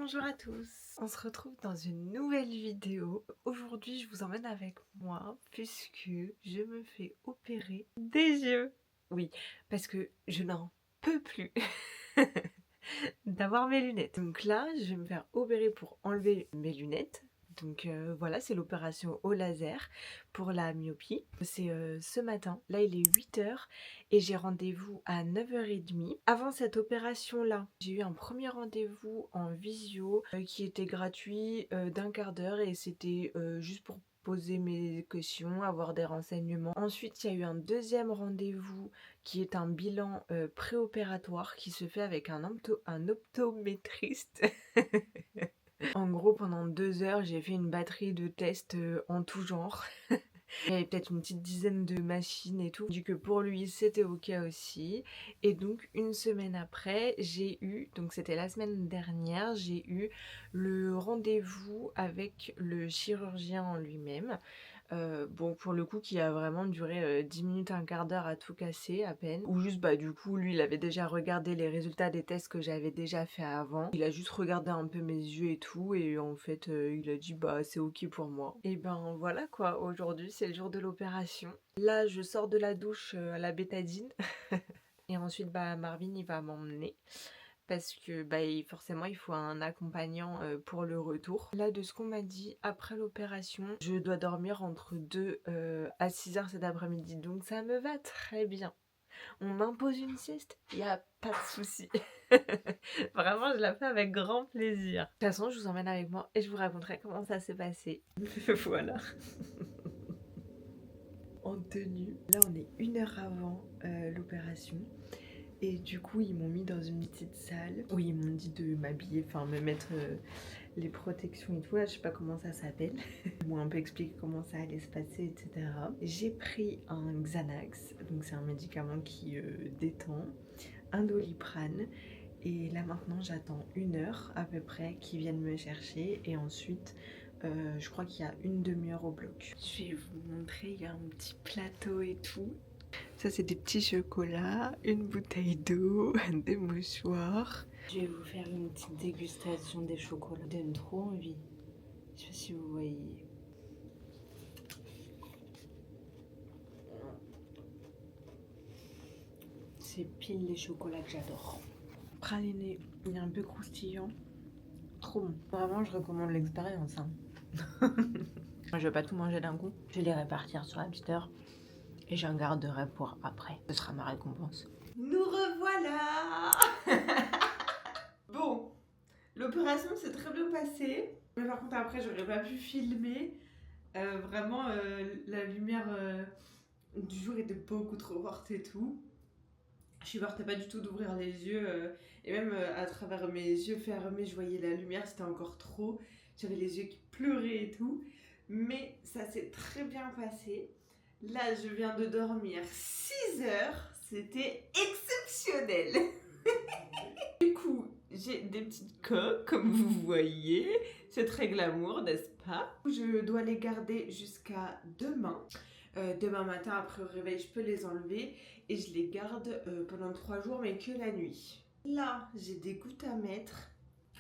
Bonjour à tous, on se retrouve dans une nouvelle vidéo. Aujourd'hui je vous emmène avec moi puisque je me fais opérer des yeux. Oui, parce que je n'en peux plus d'avoir mes lunettes. Donc là je vais me faire opérer pour enlever mes lunettes. Donc voilà, c'est l'opération au laser pour la myopie. C'est ce matin, là il est 8 h et j'ai rendez-vous à 9 h 30. Avant cette opération-là, j'ai eu un premier rendez-vous en visio qui était gratuit d'un quart d'heure et c'était juste pour poser mes questions, avoir des renseignements. Ensuite, il y a eu un deuxième rendez-vous qui est un bilan préopératoire qui se fait avec un optométriste. En gros, pendant 2 heures, j'ai fait une batterie de tests en tout genre. Il y avait peut-être une petite dizaine de machines et tout. Il dit que pour lui, c'était ok aussi. Et donc, une semaine après, j'ai eu, donc c'était la semaine dernière, j'ai eu le rendez-vous avec le chirurgien en lui-même. Bon, pour le coup, qui a vraiment duré 10 minutes, un quart d'heure à tout casser à peine. Ou juste, bah du coup, lui, il avait déjà regardé les résultats des tests que j'avais déjà fait avant. Il a juste regardé un peu mes yeux et tout, et en fait, il a dit, bah c'est ok pour moi. Et ben voilà quoi, aujourd'hui, c'est le jour de l'opération. Là, je sors de la douche à la bétadine. Et ensuite, bah Marvin, il va m'emmener parce que forcément il faut un accompagnant pour le retour. Là, de ce qu'on m'a dit, après l'opération, je dois dormir entre 2 à 6 h cet après-midi, donc ça me va très bien. On m'impose une sieste, il n'y a pas de souci. Vraiment, je la fais avec grand plaisir. De toute façon, je vous emmène avec moi et je vous raconterai comment ça s'est passé. Voilà. En tenue. Là, on est 1 heure avant l'opération. Et du coup, ils m'ont mis dans une petite salle où ils m'ont dit de m'habiller, enfin me mettre les protections et tout. Là, je sais pas comment ça s'appelle. Ils m'ont un peu expliqué comment ça allait se passer, etc. J'ai pris un Xanax, donc c'est un médicament qui détend, un Doliprane. Et là maintenant, j'attends 1 heure à peu près qu'ils viennent me chercher. Et ensuite, je crois qu'il y a une demi-heure au bloc. Je vais vous montrer, il y a un petit plateau et tout. Ça, c'est des petits chocolats, une bouteille d'eau, des mouchoirs. Je vais vous faire une petite dégustation des chocolats. Ça donne trop envie. Je sais pas si vous voyez. C'est pile les chocolats que j'adore. Praliné, il est un peu croustillant. Trop bon. Vraiment, je recommande l'expérience. Hein. Je vais pas tout manger d'un coup. Je vais les répartir sur la petite heure. Et j'en garderai pour après. Ce sera ma récompense. Nous revoilà. Bon, l'opération s'est très bien passée. Mais par contre, après, j'aurais pas pu filmer. Vraiment, la lumière du jour était beaucoup trop forte et tout. Je supportais pas du tout d'ouvrir les yeux. Et même à travers mes yeux fermés, je voyais la lumière, c'était encore trop. J'avais les yeux qui pleuraient et tout. Mais ça s'est très bien passé. Là, je viens de dormir 6 heures. C'était exceptionnel. Du coup, j'ai des petites coques, comme vous voyez. C'est très glamour, n'est-ce pas? Je dois les garder jusqu'à demain. Demain matin, après le réveil, je peux les enlever. Et je les garde pendant 3 jours, mais que la nuit. Là, j'ai des gouttes à mettre.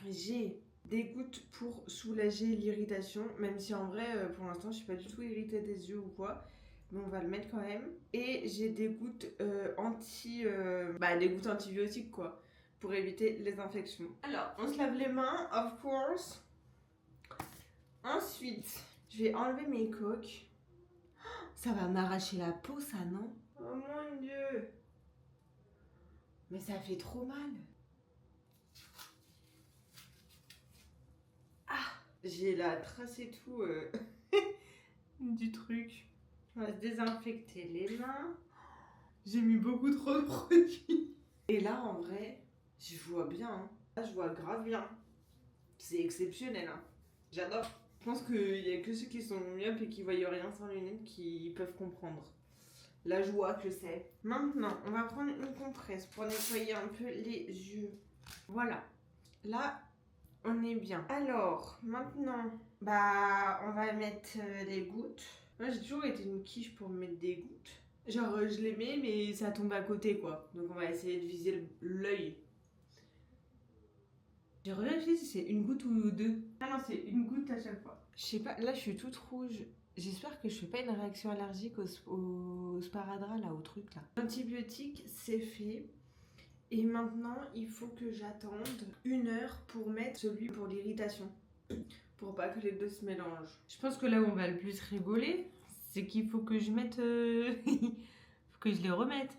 J'ai des gouttes pour soulager l'irritation. Même si en vrai, pour l'instant, je suis pas du tout irritée des yeux ou quoi. Mais on va le mettre quand même. Et j'ai des gouttes des gouttes antibiotiques quoi. Pour éviter les infections. Alors, on se lave les mains, of course. Ensuite, je vais enlever mes coques. Ça va m'arracher la peau, ça, non? Oh mon Dieu! Mais ça fait trop mal. Ah! J'ai la trace et tout du truc. On va se désinfecter les mains. J'ai mis beaucoup trop de produits. Et là, en vrai, je vois bien. Hein. Là, je vois grave bien. C'est exceptionnel. Hein. J'adore. Je pense qu'il y a que ceux qui sont myopes et qui voient rien sans lunettes qui peuvent comprendre. La joie que c'est. Maintenant, on va prendre une compresse pour nettoyer un peu les yeux. Voilà. Là, on est bien. Alors, maintenant, on va mettre des gouttes. Moi, j'ai toujours été une quiche pour mettre des gouttes. Genre, je les mets, mais ça tombe à côté, quoi. Donc, on va essayer de viser l'œil. J'ai revérifié si c'est une goutte ou deux. Ah non, c'est une goutte à chaque fois. Je sais pas, là je suis toute rouge. J'espère que je fais pas une réaction allergique au sparadrap là, au truc là. L'antibiotique, c'est fait. Et maintenant, il faut que j'attende 1 heure pour mettre celui pour l'irritation. Pour pas que les deux se mélangent. Je pense que là où on va le plus rigoler, c'est qu'il faut que je mette... faut que je les remette.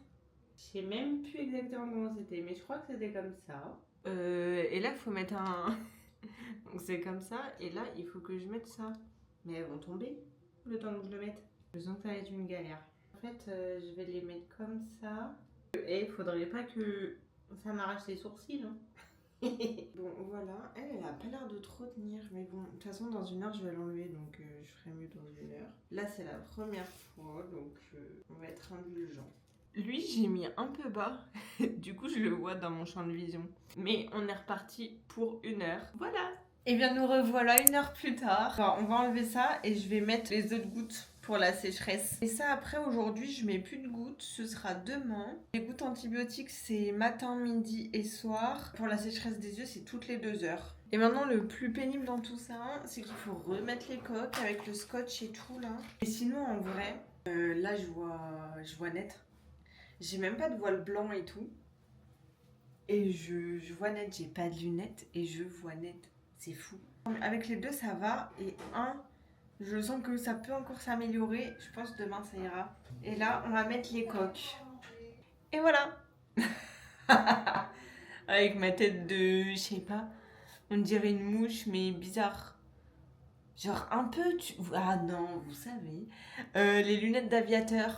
Je sais même plus exactement comment c'était, mais je crois que c'était comme ça. Et là, il faut mettre un... Donc c'est comme ça, et là, il faut que je mette ça. Mais elles vont tomber le temps que je le mette. Je sens que ça va être une galère. En fait, je vais les mettre comme ça. Et il faudrait pas que ça m'arrache les sourcils. Hein. Bon, voilà. Elle a pas l'air de trop tenir. Mais bon, de toute façon, dans 1 heure, je vais l'enlever. Donc, je ferai mieux dans 1 heure. Là, c'est la première fois. Donc, on va être indulgent. Lui, j'ai mis un peu bas. Du coup, je le vois dans mon champ de vision. Mais on est reparti pour 1 heure. Voilà. Et bien, nous revoilà 1 heure plus tard. Alors, on va enlever ça et je vais mettre les autres gouttes pour la sécheresse. Et ça, après, aujourd'hui, je mets plus de gouttes. Ce sera demain. Les gouttes antibiotiques, c'est matin, midi et soir. Pour la sécheresse des yeux, c'est toutes les 2 heures. Et maintenant, le plus pénible dans tout ça, c'est qu'il faut remettre les coques avec le scotch et tout, là. Et sinon, en vrai, là, je vois net. J'ai même pas de voile blanc et tout. Et je vois net. J'ai pas de lunettes et je vois net. C'est fou. Avec les deux, ça va. Et je sens que ça peut encore s'améliorer. Je pense que demain, ça ira. Et là, on va mettre les coques. Et voilà. Avec ma tête de... Je sais pas. On dirait une mouche, mais bizarre. Genre un peu... Ah non, vous savez. Les lunettes d'aviateur.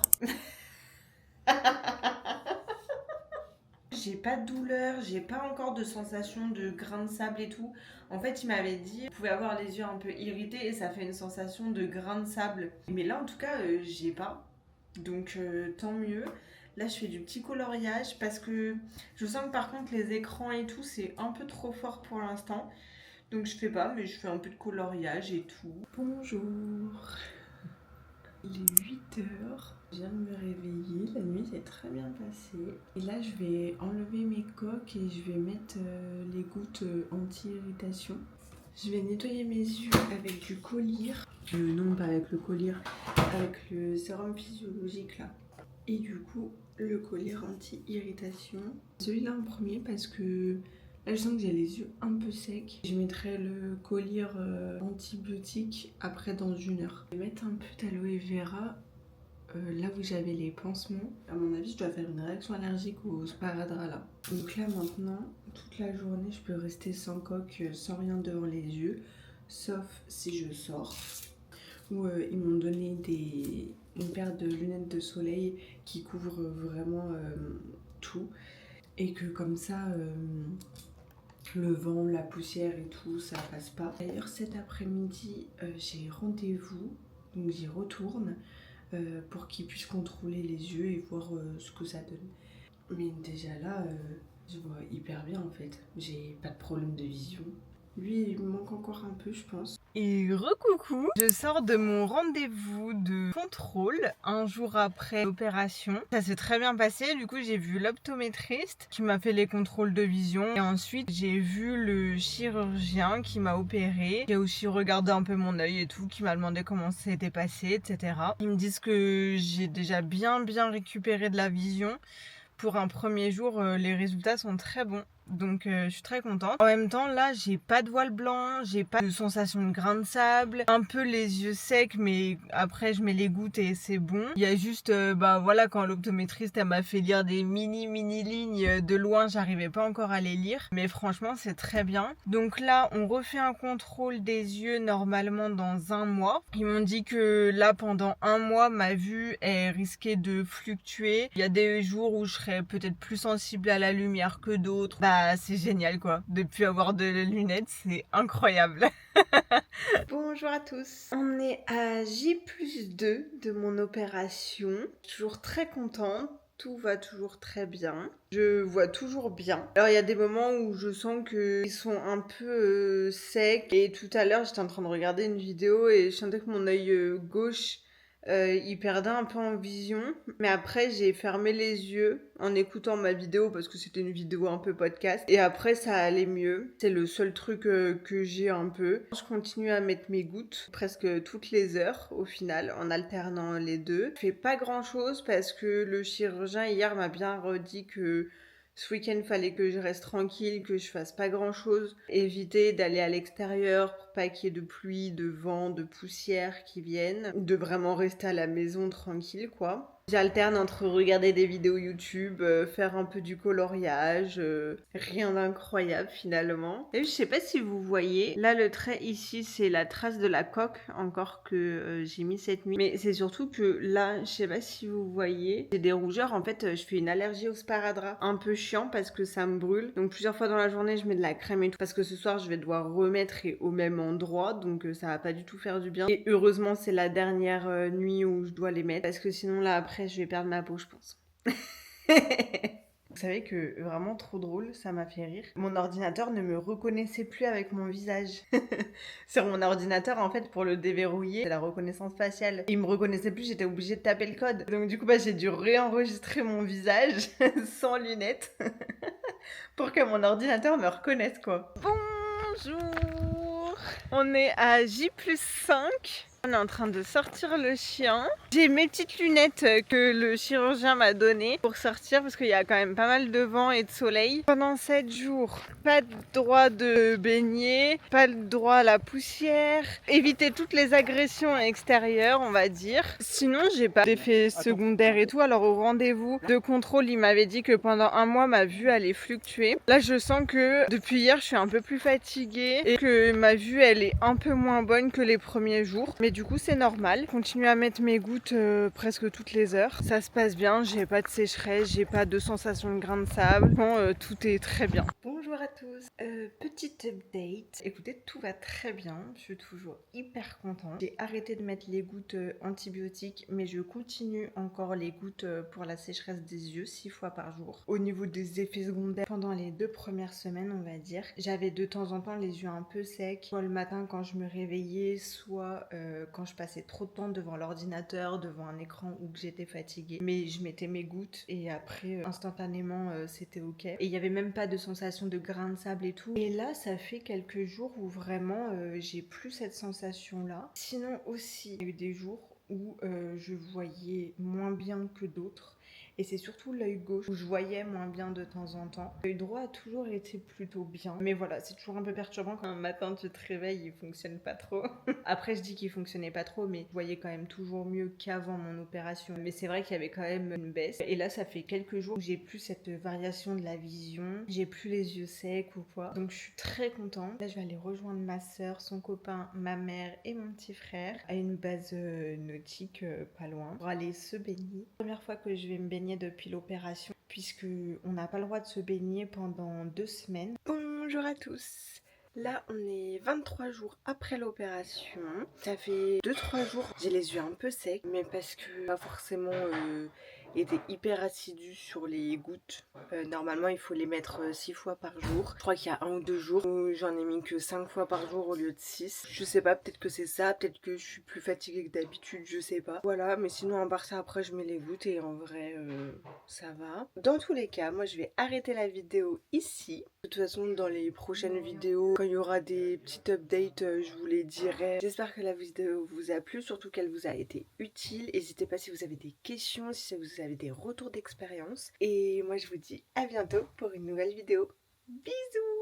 J'ai pas de douleur, j'ai pas encore de sensation de grain de sable et tout. En fait, il m'avait dit, vous pouvez avoir les yeux un peu irrités et ça fait une sensation de grain de sable. Mais là, en tout cas, j'ai pas. Donc, tant mieux. Là, je fais du petit coloriage parce que je sens que par contre, les écrans et tout, c'est un peu trop fort pour l'instant. Donc, je fais pas, mais je fais un peu de coloriage et tout. Bonjour. Il est 8 heures. Je viens de me réveiller, la nuit s'est très bien passée. Et là, je vais enlever mes coques et je vais mettre les gouttes anti-irritation. Je vais nettoyer mes yeux avec du collyre. Non, pas avec le collyre, avec le sérum physiologique là. Et du coup, le collyre anti-irritation. Celui-là en premier parce que là, je sens que j'ai les yeux un peu secs. Je mettrai le collyre antibiotique après dans 1 heure. Je vais mettre un peu d'aloe vera là où j'avais les pansements. À mon avis, je dois faire une réaction allergique au sparadrap là. Donc là maintenant, toute la journée, je peux rester sans coque, sans rien devant les yeux, sauf si je sors. Où ils m'ont donné une paire de lunettes de soleil qui couvrent vraiment tout. Et que comme ça, le vent, la poussière et tout, ça passe pas. D'ailleurs, cet après-midi, j'ai rendez-vous, donc j'y retourne. Pour qu'ils puissent contrôler les yeux et voir ce que ça donne. Mais déjà là, je vois hyper bien en fait. J'ai pas de problème de vision. Lui, il me manque encore un peu, je pense. Et recoucou, je sors de mon rendez-vous de contrôle un jour après l'opération. Ça s'est très bien passé, du coup j'ai vu l'optométriste qui m'a fait les contrôles de vision. Et ensuite j'ai vu le chirurgien qui m'a opéré. Qui a aussi regardé un peu mon œil et tout, qui m'a demandé comment ça s'était passé, etc. Ils me disent que j'ai déjà bien récupéré de la vision. Pour un premier jour, les résultats sont très bons. Donc je suis très contente. En même temps là j'ai pas de voile blanc, j'ai pas de sensation de grain de sable, un peu les yeux secs mais après je mets les gouttes et c'est bon. Il y a juste bah voilà, quand l'optométriste elle m'a fait lire des mini lignes de loin, j'arrivais pas encore à les lire, mais franchement c'est très bien. Donc là on refait un contrôle des yeux normalement dans 1 mois. Ils m'ont dit que là pendant 1 mois ma vue est risquée de fluctuer. Il y a des jours où je serais peut-être plus sensible à la lumière que d'autres. Bah c'est génial quoi, de plus avoir de lunettes, c'est incroyable. Bonjour à tous. On est à J+2 de mon opération. Toujours très contente. Tout va toujours très bien. Je vois toujours bien. Alors il y a des moments où je sens qu'ils sont un peu secs. Et tout à l'heure j'étais en train de regarder une vidéo et je sentais que mon œil gauche Il perdait un peu en vision, mais après j'ai fermé les yeux en écoutant ma vidéo parce que c'était une vidéo un peu podcast et après ça allait mieux. C'est le seul truc que j'ai un peu. Je continue à mettre mes gouttes presque toutes les heures au final en alternant les deux. Je fais pas grand chose parce que le chirurgien hier m'a bien redit que ce week-end, fallait que je reste tranquille, que je fasse pas grand-chose. Éviter d'aller à l'extérieur pour pas qu'il y ait de pluie, de vent, de poussière qui viennent. De vraiment rester à la maison tranquille, quoi. J'alterne entre regarder des vidéos YouTube, faire un peu du coloriage, rien d'incroyable finalement. Et je sais pas si vous voyez, là le trait ici c'est la trace de la coque encore que j'ai mis cette nuit. Mais c'est surtout que là, je sais pas si vous voyez, j'ai des rougeurs. En fait, je fais une allergie au sparadrap. Un peu chiant parce que ça me brûle. Donc plusieurs fois dans la journée, je mets de la crème et tout. Parce que ce soir, je vais devoir remettre et au même endroit. Donc ça va pas du tout faire du bien. Et heureusement, c'est la dernière nuit où je dois les mettre. Parce que sinon, là, après, je vais perdre ma peau, je pense. Vous savez que vraiment trop drôle, ça m'a fait rire. Mon ordinateur ne me reconnaissait plus avec mon visage. Sur mon ordinateur, en fait, pour le déverrouiller, c'est la reconnaissance faciale. Il me reconnaissait plus, j'étais obligée de taper le code. Donc du coup, j'ai dû réenregistrer mon visage sans lunettes pour que mon ordinateur me reconnaisse, quoi. Bonjour! On est à J+5. On est en train de sortir le chien. J'ai mes petites lunettes que le chirurgien m'a données pour sortir parce qu'il y a quand même pas mal de vent et de soleil. Pendant 7 jours, pas de droit de baigner, pas le droit à la poussière, éviter toutes les agressions extérieures, on va dire. Sinon, j'ai pas d'effets secondaires et tout. Alors au rendez-vous de contrôle, il m'avait dit que pendant un mois, ma vue allait fluctuer. Là, je sens que depuis hier, je suis un peu plus fatiguée et que ma vue, elle est un peu moins bonne que les premiers jours. Mais du coup, c'est normal. Je continue à mettre mes gouttes presque toutes les heures. Ça se passe bien, j'ai pas de sécheresse, j'ai pas de sensation de grain de sable. Bon, tout est très bien. Bonjour à tous. Petite update. Écoutez, tout va très bien. Je suis toujours hyper contente. J'ai arrêté de mettre les gouttes antibiotiques, mais je continue encore les gouttes pour la sécheresse des yeux 6 fois par jour. Au niveau des effets secondaires, pendant les 2 premières semaines, on va dire, j'avais de temps en temps les yeux un peu secs, soit le matin quand je me réveillais, soit quand je passais trop de temps devant l'ordinateur, devant un écran ou que j'étais fatiguée. Mais je mettais mes gouttes et après, instantanément, c'était ok. Et il n'y avait même pas de sensation de grain de sable et tout. Et là, ça fait quelques jours où vraiment, j'ai plus cette sensation-là. Sinon aussi, il y a eu des jours où je voyais moins bien que d'autres. Et c'est surtout l'œil gauche où je voyais moins bien de temps en temps. L'œil droit a toujours été plutôt bien. Mais voilà, c'est toujours un peu perturbant quand un matin tu te réveilles, il fonctionne pas trop. Après, je dis qu'il fonctionnait pas trop, mais je voyais quand même toujours mieux qu'avant mon opération. Mais c'est vrai qu'il y avait quand même une baisse. Et là, ça fait quelques jours où j'ai plus cette variation de la vision. J'ai plus les yeux secs ou quoi. Donc je suis très contente. Là, je vais aller rejoindre ma soeur, son copain, ma mère et mon petit frère à une base nautique pas loin pour aller se baigner. Première fois que je vais me baigner depuis l'opération puisque on n'a pas le droit de se baigner pendant 2 semaines. Bonjour à tous. Là, on est 23 jours après l'opération. Ça fait 2-3 jours, j'ai les yeux un peu secs, mais parce que pas forcément été hyper assidue sur les gouttes. Normalement, il faut les mettre 6 fois par jour. Je crois qu'il y a 1 ou 2 jours où j'en ai mis que 5 fois par jour au lieu de 6. Je sais pas, peut-être que c'est ça, peut-être que je suis plus fatiguée que d'habitude, je sais pas. Voilà, mais sinon, à part ça, après, je mets les gouttes et en vrai, ça va. Dans tous les cas, moi, je vais arrêter la vidéo ici. De toute façon, dans les prochaines vidéos, quand il y aura des petites updates, je vous les dirai. J'espère que la vidéo vous a plu, surtout qu'elle vous a été utile. N'hésitez pas si vous avez des questions, si vous avez des retours d'expérience. Et moi, je vous dis à bientôt pour une nouvelle vidéo. Bisous!